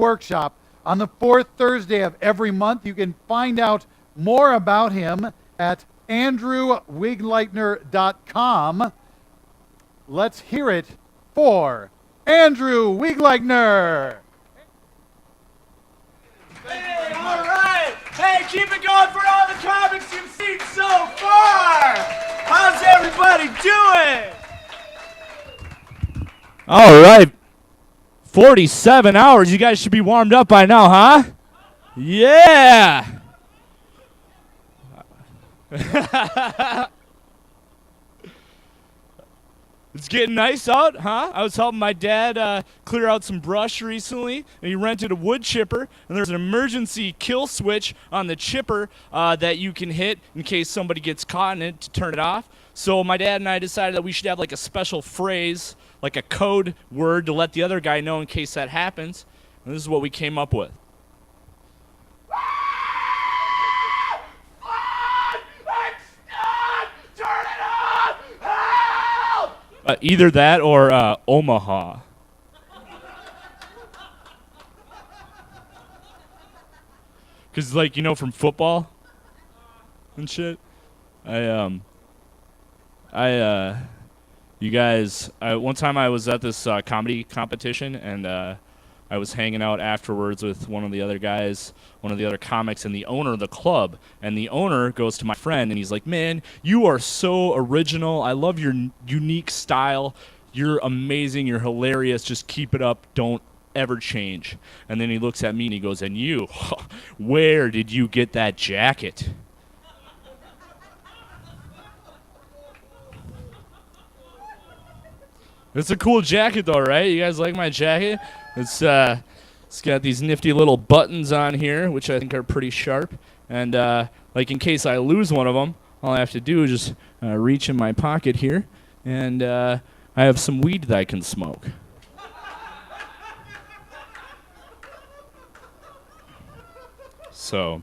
workshop on the fourth Thursday of every month. You can find out more about him at andrewwegleitner.com. Let's hear it for Andrew Wegleitner. Hey, all right. Hey, keep it going for all the comics you've seen so far. How's everybody doing? All right. 47 hours. You guys should be warmed up by now, huh? Yeah. It's getting nice out, huh? I was helping my dad clear out some brush recently, and he rented a wood chipper, and there's an emergency kill switch on the chipper that you can hit in case somebody gets caught in it to turn it off. So my dad and I decided that we should have like a special phrase, like a code word to let the other guy know in case that happens. And this is what we came up with. Either that or Omaha. Because, like, you know, from football and shit, one time I was at this comedy competition, and I was hanging out afterwards with one of the other guys, one of the other comics, and the owner of the club. And the owner goes to my friend, and he's like, man, you are so original. I love your unique style. You're amazing. You're hilarious. Just keep it up. Don't ever change. And then he looks at me, and he goes, and you, where did you get that jacket? It's a cool jacket, though, right? You guys like my jacket? It's got these nifty little buttons on here, which I think are pretty sharp. And like in case I lose one of them, all I have to do is just reach in my pocket here, and I have some weed that I can smoke. So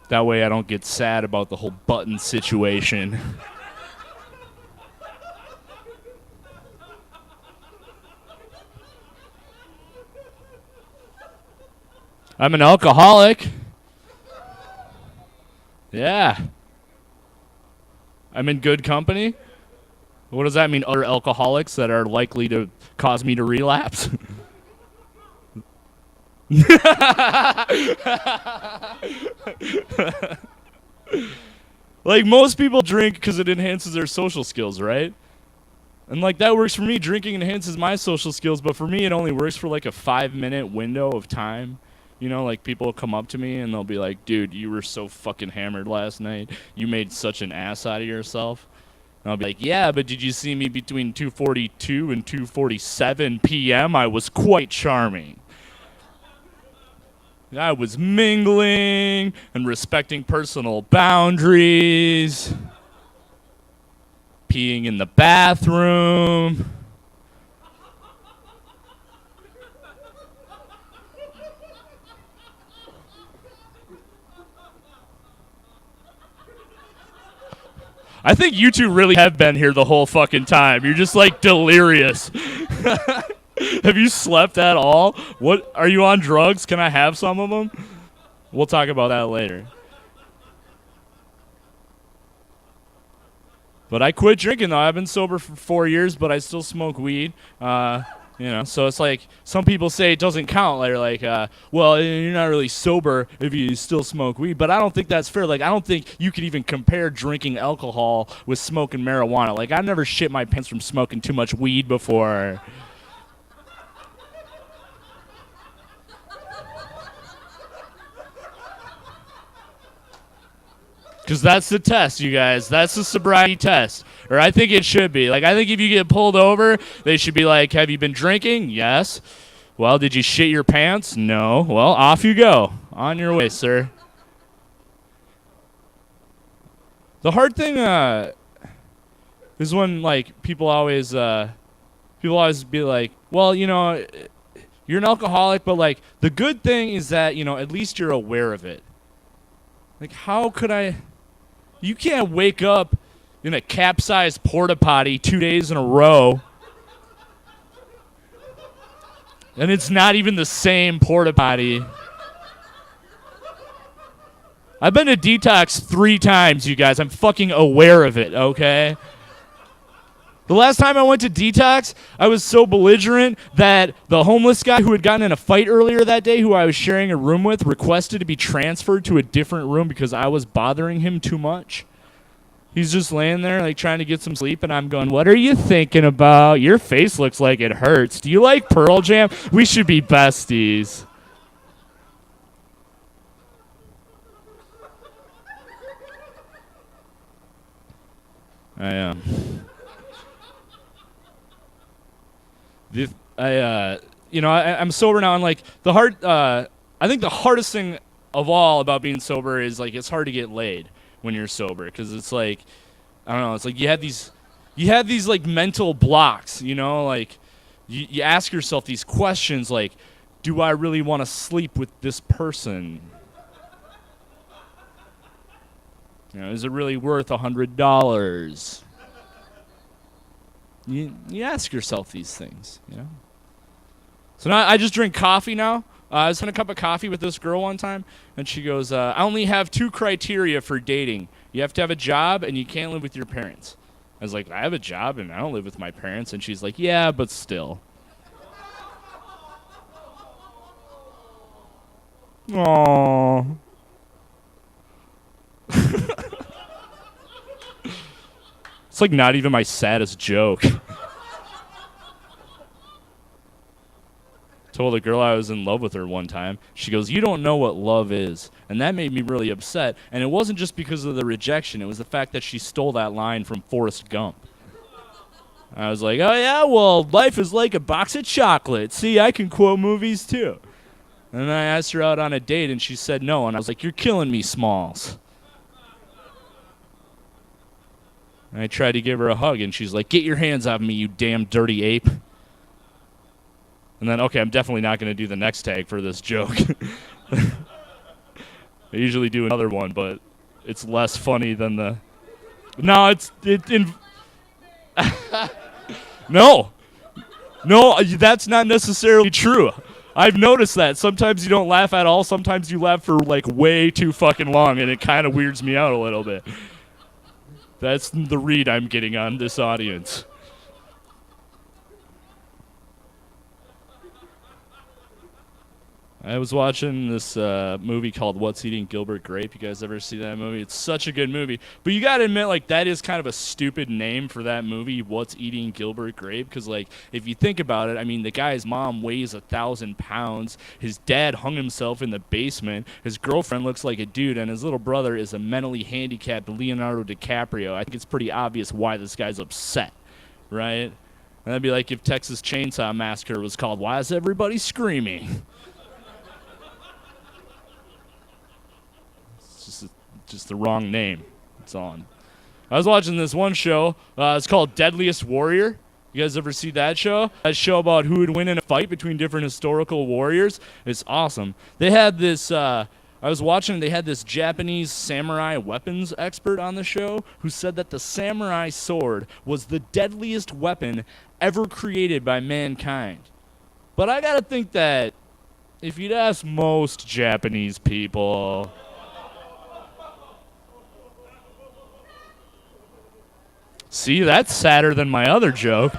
that way I don't get sad about the whole button situation. I'm an alcoholic. Yeah. I'm in good company. What does that mean? Other alcoholics that are likely to cause me to relapse? Like, most people drink because it enhances their social skills, right? And, like, that works for me. Drinking enhances my social skills, but for me, it only works for, like, a 5-minute window of time. You know, like, people will come up to me and they'll be like, dude, you were so fucking hammered last night. You made such an ass out of yourself. And I'll be like, yeah, but did you see me between 2:42 and 2:47 p.m.? I was quite charming. I was mingling and respecting personal boundaries, peeing in the bathroom. I think you two really have been here the whole fucking time. You're just, like, delirious. Have you slept at all? What, are you on drugs? Can I have some of them? We'll talk about that later. But I quit drinking, though. I've been sober for 4 years, but I still smoke weed. You know, so it's like some people say it doesn't count. They're like, well, you're not really sober if you still smoke weed. But I don't think that's fair. Like, I don't think you could even compare drinking alcohol with smoking marijuana. Like, I've never shit my pants from smoking too much weed before. Because that's the test, you guys. That's the sobriety test. Or I think it should be. Like, I think if you get pulled over, they should be like, have you been drinking? Yes. Well, did you shit your pants? No. Well, off you go. On your way, sir. The hard thing is when, like, people always be like, well, you know, you're an alcoholic, but, like, the good thing is that, you know, at least you're aware of it. Like, how could I... You can't wake up in a capsized porta potty 2 days in a row And it's not even the same porta potty. I've been to detox 3 times, you guys. I'm fucking aware of it, okay? The last time I went to detox, I was so belligerent that the homeless guy who had gotten in a fight earlier that day, who I was sharing a room with, requested to be transferred to a different room because I was bothering him too much. He's just laying there, like, trying to get some sleep, and I'm going, what are you thinking about? Your face looks like it hurts. Do you like Pearl Jam? We should be besties. I am. I'm sober now, and like I think the hardest thing of all about being sober is like it's hard to get laid when you're sober because it's like I don't know, it's like you have these like mental blocks, you know, like you ask yourself these questions like, do I really want to sleep with this person? You know, is it really worth $100? You ask yourself these things, you know. So now I just drink coffee now. I was having a cup of coffee with this girl one time, and she goes, I only have 2 criteria for dating. You have to have a job, and you can't live with your parents. I was like, I have a job, and I don't live with my parents. And she's like, yeah, but still. Aww. It's like not even my saddest joke. Told a girl I was in love with her one time. She goes, you don't know what love is. And that made me really upset. And it wasn't just because of the rejection. It was the fact that she stole that line from Forrest Gump. I was like, oh yeah, well, life is like a box of chocolates. See, I can quote movies too. And then I asked her out on a date, and she said no. And I was like, you're killing me, Smalls. And I tried to give her a hug, and she's like, get your hands off me, you damn dirty ape. And then, okay, I'm definitely not going to do the next tag for this joke. I usually do another one, but it's less funny than the... No, No, that's not necessarily true. I've noticed that. Sometimes you don't laugh at all. Sometimes you laugh for, like, way too fucking long, and it kind of weirds me out a little bit. That's the read I'm getting on this audience. I was watching this movie called What's Eating Gilbert Grape. You guys ever see that movie? It's such a good movie. But you got to admit, like, that is kind of a stupid name for that movie, What's Eating Gilbert Grape. Because, like, if you think about it, I mean, the guy's mom weighs 1,000 pounds. His dad hung himself in the basement. His girlfriend looks like a dude. And his little brother is a mentally handicapped Leonardo DiCaprio. I think it's pretty obvious why this guy's upset, right? And that'd be like if Texas Chainsaw Massacre was called Why Is Everybody Screaming? Just the wrong name. It's on. I was watching this one show. It's called Deadliest Warrior. You guys ever see that show? That show about who would win in a fight between different historical warriors. It's awesome. They had this. I was watching. They had this Japanese samurai weapons expert on the show who said that the samurai sword was the deadliest weapon ever created by mankind. But I gotta think that if you'd ask most Japanese people. See, that's sadder than my other joke.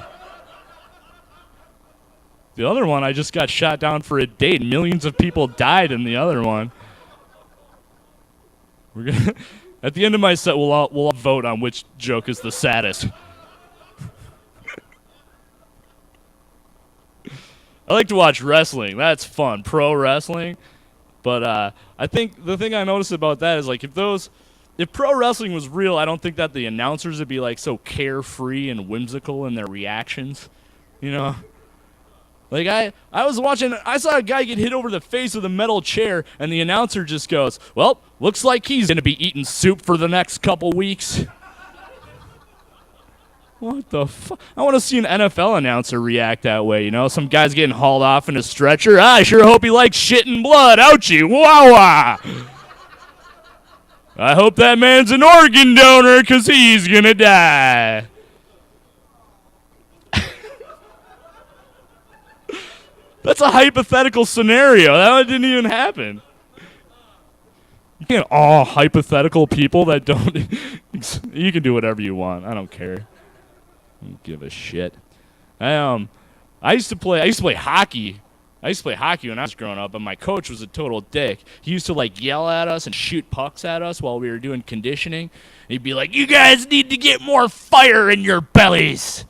The other one, I just got shot down for a date. Millions of people died in the other one. We're gonna at the end of my set, we'll all vote on which joke is the saddest. I like to watch wrestling. That's fun, pro wrestling. But I think the thing I noticed about that is like if pro wrestling was real, I don't think that the announcers would be like so carefree and whimsical in their reactions, you know? Like I was watching, I saw a guy get hit over the face with a metal chair, and the announcer just goes, well, looks like he's going to be eating soup for the next couple weeks. What the fuck? I want to see an NFL announcer react that way, you know? Some guy's getting hauled off in a stretcher. I sure hope he likes shit and blood. Ouchie, wah-wah. I hope that man's an organ donor because he's going to die. That's a hypothetical scenario. That one didn't even happen. You can't all hypothetical people that don't. You can do whatever you want. I don't care. I don't give a shit. I used to play hockey. I used to play hockey when I was growing up, and my coach was a total dick. He used to like yell at us and shoot pucks at us while we were doing conditioning. He'd be like, "You guys need to get more fire in your bellies.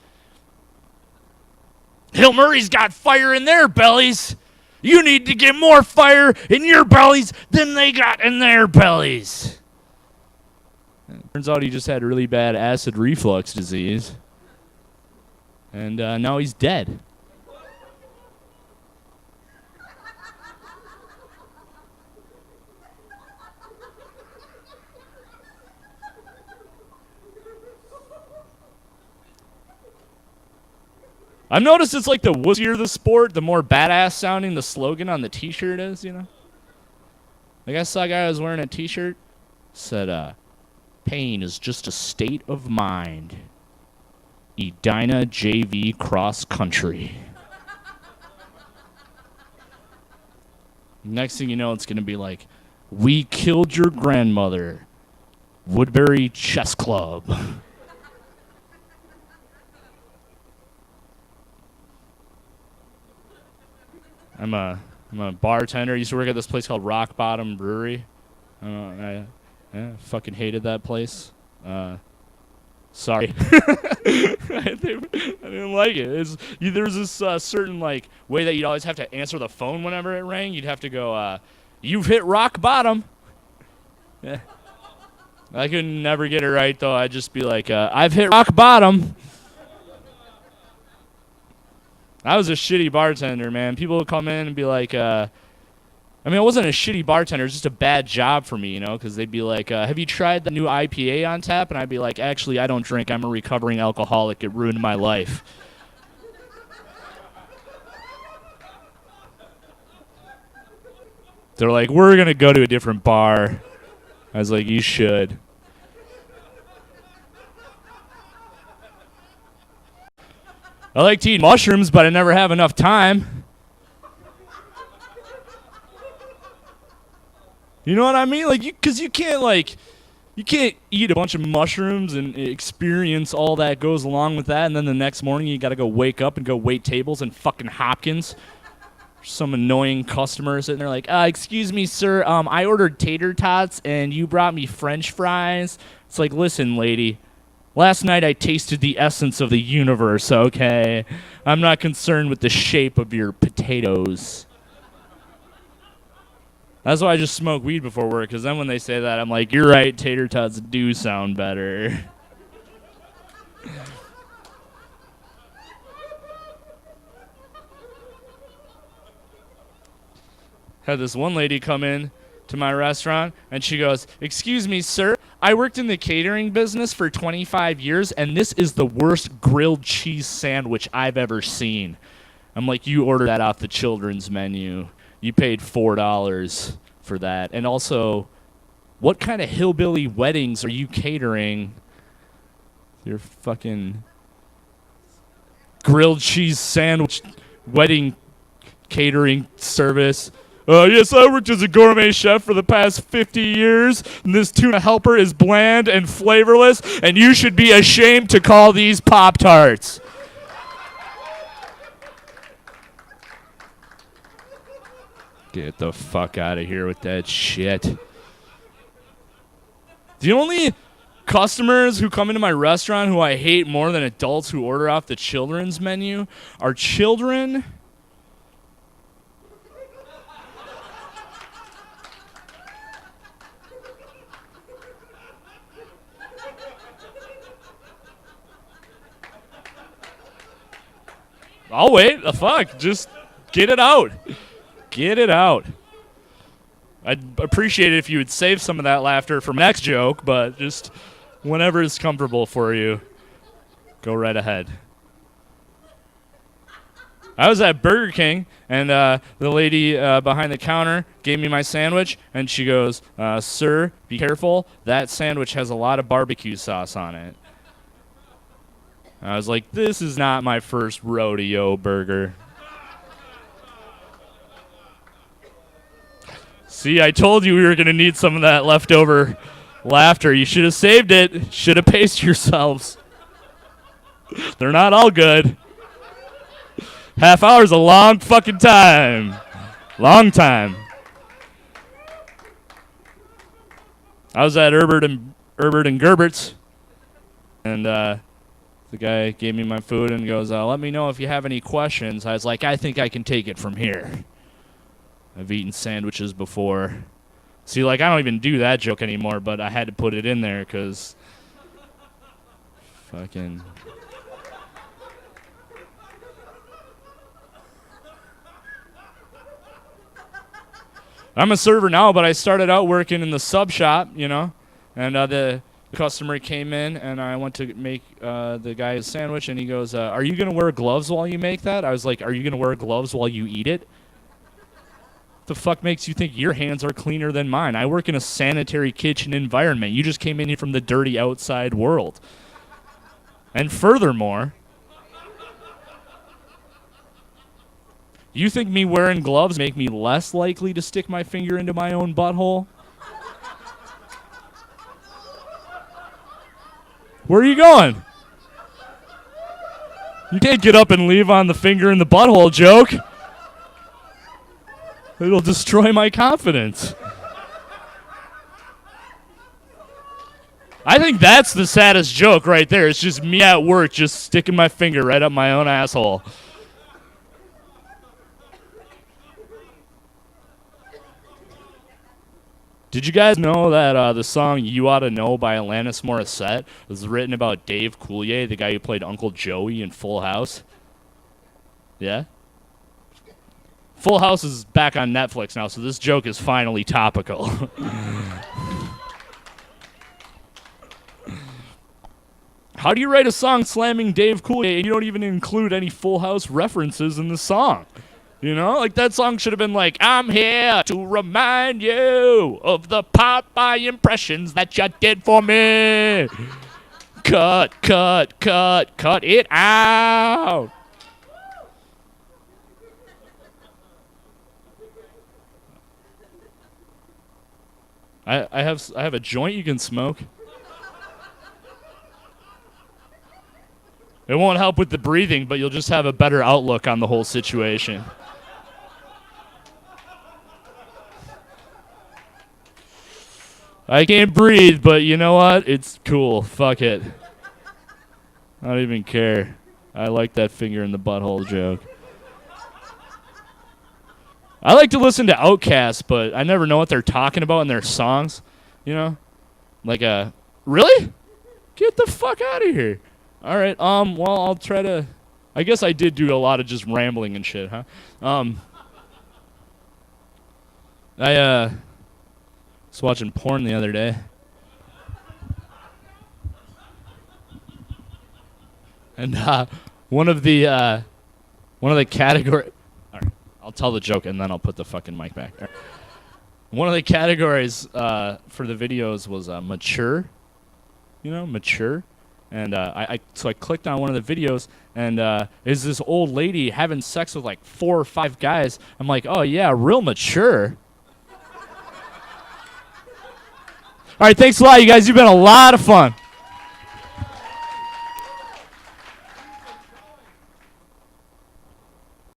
Hill Murray's got fire in their bellies. You need to get more fire in your bellies than they got in their bellies." Turns out he just had really bad acid reflux disease. And now he's dead. I've noticed it's like the wussier the sport, the more badass sounding the slogan on the t-shirt is, you know? Like I saw a guy who was wearing a t-shirt, said, "Pain is just a state of mind. Edina JV cross country." Next thing you know, it's going to be like, "We killed your grandmother. Woodbury Chess Club." I'm a bartender. I used to work at this place called Rock Bottom Brewery. I fucking hated that place. Sorry. I didn't like it. There's this certain like way that you'd always have to answer the phone whenever it rang. You'd have to go, "You've hit rock bottom." Yeah. I could never get it right, though. I'd just be like, "I've hit rock bottom." I was a shitty bartender, man. People would come in and be like, I wasn't a shitty bartender. It was just a bad job for me, you know, because they'd be like, "Have you tried the new IPA on tap?" And I'd be like, "Actually, I don't drink. I'm a recovering alcoholic. It ruined my life." They're like, "We're going to go to a different bar." I was like, "You should." I like to eat mushrooms, but I never have enough time. You know what I mean? Like, because you can't eat a bunch of mushrooms and experience all that goes along with that, and then the next morning you got to go wake up and go wait tables in fucking Hopkins. Some annoying customer sitting there like, "Excuse me, sir, I ordered tater tots and you brought me French fries." It's like, listen, lady. Last night I tasted the essence of the universe, okay? I'm not concerned with the shape of your potatoes. That's why I just smoke weed before work, because then when they say that, I'm like, "You're right, tater tots do sound better." Had this one lady come in to my restaurant, and she goes, "Excuse me, sir, I worked in the catering business for 25 years, and this is the worst grilled cheese sandwich I've ever seen." I'm like, "You ordered that off the children's menu. You paid $4 for that. And also, what kind of hillbilly weddings are you catering? Your fucking grilled cheese sandwich wedding catering service." "Yes, I worked as a gourmet chef for the past 50 years, and this tuna helper is bland and flavorless, and you should be ashamed to call these Pop-Tarts." Get the fuck out of here with that shit. The only customers who come into my restaurant who I hate more than adults who order off the children's menu are children. I'll wait. The fuck? Just get it out. Get it out. I'd appreciate it if you would save some of that laughter for next joke, but just whenever it's comfortable for you, go right ahead. I was at Burger King, and the lady behind the counter gave me my sandwich, and she goes, "Sir, be careful. That sandwich has a lot of barbecue sauce on it." I was like, "This is not my first rodeo burger." See, I told you we were going to need some of that leftover laughter. You should have saved it. Should have paced yourselves. They're not all good. Half hour's a long fucking time. Long time. I was at Herbert and Gerbert's, and the guy gave me my food and goes, let me know if you have any questions. I was like, I think I can take it from here. I've eaten sandwiches before. See, like, I don't even do that joke anymore, but I had to put it in there because fucking... I'm a server now, but I started out working in the sub shop, you know, and the customer came in, and I went to make the guy a sandwich, and he goes, are you going to wear gloves while you make that? I was like, are you going to wear gloves while you eat it? The fuck makes you think your hands are cleaner than mine? I work in a sanitary kitchen environment. You just came in here from the dirty outside world. And furthermore, you think me wearing gloves make me less likely to stick my finger into my own butthole? Where are you going? You can't get up and leave on the finger in the butthole joke. It'll destroy my confidence. I think that's the saddest joke right there. It's just me at work just sticking my finger right up my own asshole. Did you guys know that the song You Oughta Know by Alanis Morissette was written about Dave Coulier, the guy who played Uncle Joey in Full House? Yeah? Full House is back on Netflix now, so this joke is finally topical. How do you write a song slamming Dave Coulier and you don't even include any Full House references in the song? You know, like that song should have been like, I'm here to remind you of the Popeye impressions that you did for me. Cut it out. I have a joint you can smoke. It won't help with the breathing, but you'll just have a better outlook on the whole situation. I can't breathe, but you know what? It's cool. Fuck it. I don't even care. I like that finger in the butthole joke. I like to listen to Outkast, but I never know what they're talking about in their songs. You know? Like, really? Get the fuck out of here. All right, well, I'll try to... I guess I did do a lot of just rambling and shit, huh? I was watching porn the other day. And one of the category... All right, I'll tell the joke and then I'll put the fucking mic back. Right. One of the categories for the videos was mature. You know, mature. And so I clicked on one of the videos, and is this old lady having sex with like 4 or 5 guys. I'm like, oh yeah, real mature. All right, thanks a lot, you guys. You've been a lot of fun.